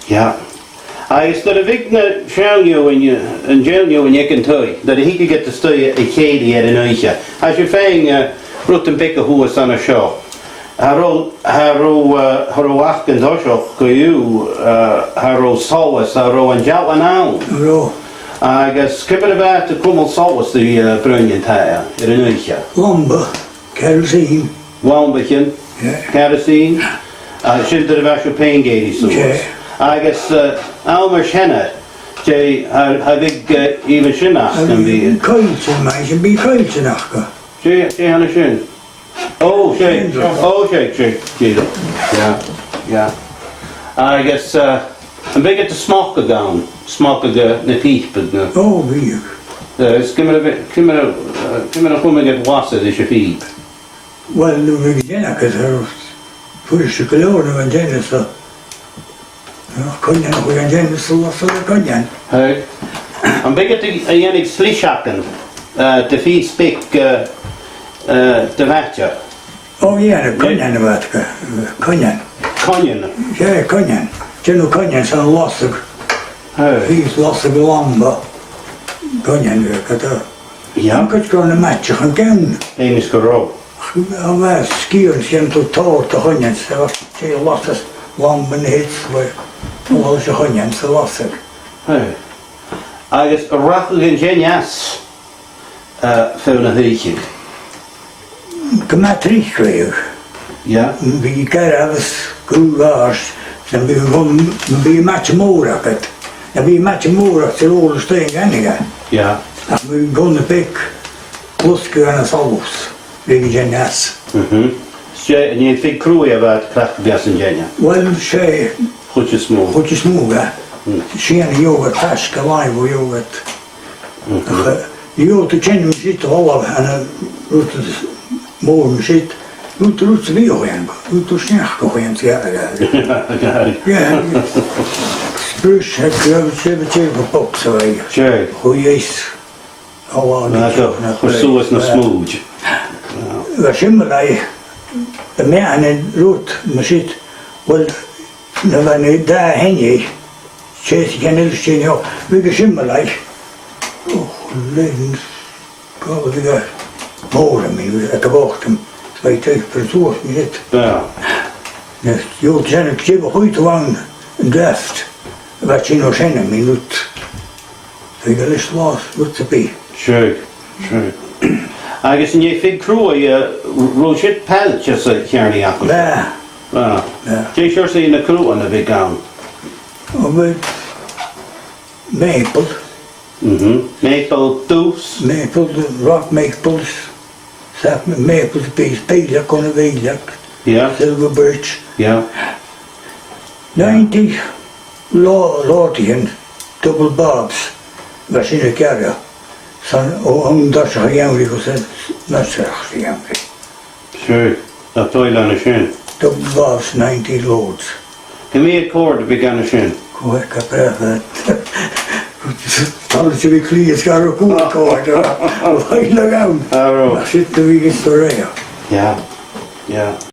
Ja. Is dat een week schaal je en jail je en je kan toe. Dat he could get to stay a kedi at an uitje. Als je fijn roet een beetje hoe is aan een show. Haro achken dosho kuju haro salwas haro en jalan aan. Ro. Agus kippen about de kummel salwas die brunjen taya at an uitje. Lambe. Kerosene. Walmbeken. Kerosene. Shilter de vasho paingate so. Agus Almer Shenna, Jay, how big even Shinnach can be. Kuiltje, maar je bent kuiltje nachke. Jay, Hannah Shin. Oh, Jay, yeah. I guess I'm big at the smoker down, smoker the teeth, but no. Oh, wie. It's give me a woman get washed as you feed. Wel, we beginnen het er voor de klonen van Jennifer. Konjan, hoe gaan Jennifer zo konjan? Hey, I'm big at the Yannick Slishaken, the feed speak the vatja. Oh ja, de konjan wat konjan. Konjan. Ja, konjan. Tjeno konjan zijn lastig. Hey. Vies lastig lamba. Konjan werkt dat. Ja. Ik had gewoon een matje gaan kennen. Eén is gero. Maar skiën zijn totaal te konjan. Ze was heel lastig. Lamben hits, maar alles je konjan zo lastig. Hey. I guess a raffle in Genias found a heatje. Gematriek kreeg. Ja. Wie kerels, koelaars, dan ben je matje moeilijk. Dan ben je matje moeilijk te horen steen enige. Ja. Dan ben je gewoon een pik, luske en een salus, wie je nes. En je vindt kroeien about krachtgas in Genia. Wel, ze, Goedjes smoel. goedjes moe, hè. Ze gaan yoghurt, taske, laivo yoghurt. Je yoghurt, de tjennen zitten half en dan morgen zit. Roet ze weer gaan, roet ze snel gaan. Ja, spruis, heb je het gepakt, zo je. Tjej. Goeie is. Voor zo is nog smooth. We simmelij. De mensen in roet, maar zit. Wel, wanneer daar heen je. Zet je niet eens in jou. We gaan simmelij. Oh, leven. Kan we weer. Morgen, ik heb wacht hem. 2000 zit. Ja. Dus je zijn ik zie goed lang een duft. Wat je nog zijn een minuut. Ik wil eens los, wat ze bij. Tjej. I guess in je vindt kroeien, roosje peltjes hier niet akkoord. Ja. Ja. Ja. Tjej sure ze in de kroe aan de big gown. Met maple. Maple doos. Maple, rock maples. Zag met maple de pees, peelak kon een weelak. Ja. Silver birch. Ja. 90 lotien, double bobs. Was in de kerk. Zo'n dat ze gaan gezet, dat ze gaan. Tjej. Dat toilet aan de shin. Double bobs, 90 loads. Give me a cord to begin a shin. Goed, ik heb even. Alles je weer klieren, schar ook goed koord. Wat ga je nou aan? Arrow. Maar zitten we in de Ja. Ja.